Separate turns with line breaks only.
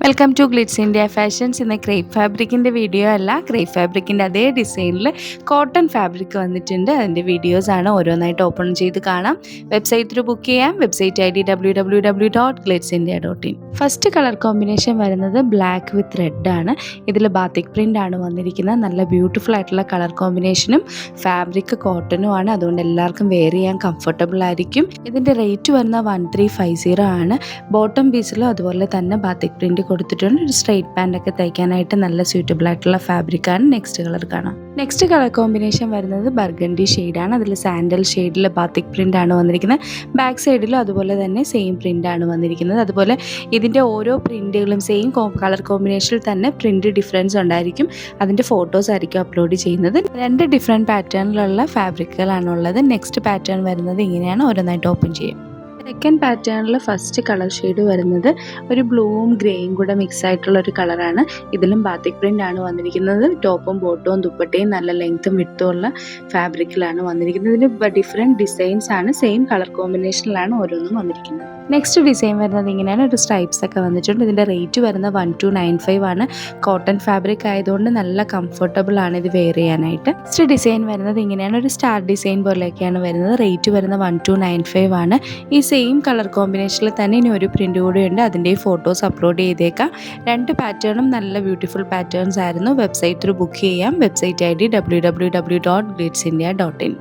Welcome to Glitz India Fashions. ഇന്ന് crepe ഫാബ്രിക്കിൻ്റെ video അല്ല, ക്രേപ്പ് ഫാബ്രിക്കിൻ്റെ അതേ ഡിസൈനിൽ കോട്ടൺ ഫാബ്രിക് വന്നിട്ടുണ്ട്. അതിൻ്റെ വീഡിയോസാണ് ഓരോന്നായിട്ട് ഓപ്പൺ ചെയ്ത് കാണാം. വെബ്സൈറ്റ് ത്രൂ ബുക്ക് ചെയ്യാം. Website ID www.glitzindia.in. First colour combination വരുന്നത് ബ്ലാക്ക് വിത്ത് റെഡ് ആണ്. ഇതിൽ ബാത്തിക് പ്രിൻ്റ് ആണ് വന്നിരിക്കുന്നത്. നല്ല ബ്യൂട്ടിഫുൾ ആയിട്ടുള്ള കളർ കോമ്പിനേഷനും ഫാബ്രിക് കോട്ടനും ആണ്. അതുകൊണ്ട് എല്ലാവർക്കും വെയർ ചെയ്യാൻ കംഫർട്ടബിൾ ആയിരിക്കും. ഇതിൻ്റെ റേറ്റ് വരുന്ന 1350 ആണ്. ബോട്ടം പീസിലും അതുപോലെ തന്നെ ബാത്തിക് പ്രിൻ്റ് കൊടുത്തിട്ടുണ്ട്. ഒരു സ്ട്രെയിറ്റ് പാൻ്റൊക്കെ തയ്ക്കാനായിട്ട് നല്ല സ്യൂട്ടബിൾ ആയിട്ടുള്ള ഫാബ്രിക്കാണ്. നെക്സ്റ്റ് കളർ കാണാം. നെക്സ്റ്റ് കളർ കോമ്പിനേഷൻ വരുന്നത് ബർഗണ്ടി ഷെയ്ഡാണ്. അതിൽ സാൻഡൽ ഷെയ്ഡിൽ ബാത്തിക് പ്രിൻ്റ് ആണ് വന്നിരിക്കുന്നത്. ബാക്ക് സൈഡിലും അതുപോലെ തന്നെ സെയിം പ്രിൻ്റ് ആണ് വന്നിരിക്കുന്നത്. അതുപോലെ ഇതിൻ്റെ ഓരോ പ്രിൻറ്റുകളും സെയിം കളർ കോമ്പിനേഷനിൽ തന്നെ പ്രിൻ്റ് ഡിഫറൻസ് ഉണ്ടായിരിക്കും. അതിൻ്റെ ഫോട്ടോസ് ആയിരിക്കും അപ്ലോഡ് ചെയ്യുന്നത്. 2 ഡിഫറെൻറ്റ് പാറ്റേണിലുള്ള ഫാബ്രിക്കുകളാണുള്ളത്. നെക്സ്റ്റ് പാറ്റേൺ വരുന്നത് ഇങ്ങനെയാണ്. ഓരോന്നായിട്ട് ഓപ്പൺ ചെയ്യും. സെക്കൻഡ് പാറ്റേണിൽ ഫസ്റ്റ് കളർ ഷെയ്ഡ് വരുന്നത് ഒരു ബ്ലൂവും ഗ്രേയും കൂടെ മിക്സ് ആയിട്ടുള്ള ഒരു കളറാണ്. ഇതിലും ബാത്തിക് പ്രിൻ്റ് ആണ് വന്നിരിക്കുന്നത്. ടോപ്പും ബോട്ടവും ദുപ്പട്ടയും നല്ല ലെങ്ത്തും വിട്ടും ഉള്ള ഫാബ്രിക്കിലാണ് വന്നിരിക്കുന്നത്. ഇതിന് ഡിഫറെൻറ്റ് ഡിസൈൻസ് ആണ്. സെയിം കളർ കോമ്പിനേഷനിലാണ് ഓരോന്നും വന്നിരിക്കുന്നത്. നെക്സ്റ്റ് ഡിസൈൻ വരുന്നത് ഇങ്ങനെയാണ്. ഒരു സ്ട്രൈപ്സ് ഒക്കെ വന്നിട്ടുണ്ട്. ഇതിൻ്റെ റേറ്റ് വരുന്നത് 1295 ആണ്. കോട്ടൺ ഫാബ്രിക് ആയതുകൊണ്ട് നല്ല കംഫർട്ടബിൾ ആണ് ഇത് വെയർ ചെയ്യാനായിട്ട്. നെക്സ്റ്റ് ഡിസൈൻ വരുന്നത് ഇങ്ങനെയാണ്. ഒരു സ്റ്റാർ ഡിസൈൻ പോലെയൊക്കെയാണ് വരുന്നത്. റേറ്റ് വരുന്നത് 1295 ആണ്. ഈ സെയിം കളർ കോമ്പിനേഷനിൽ തന്നെ ഇനി ഒരു പ്രിൻ്റ് കൂടെ ഉണ്ട്. അതിൻ്റെ ഫോട്ടോസ് അപ്ലോഡ് ചെയ്തേക്കാം. 2 പാറ്റേണും നല്ല ബ്യൂട്ടിഫുൾ പാറ്റേൺസ് ആയിരുന്നു. വെബ്സൈറ്റ് ത്രൂ ബുക്ക് ചെയ്യാം. Website ID www.glitzindia.in.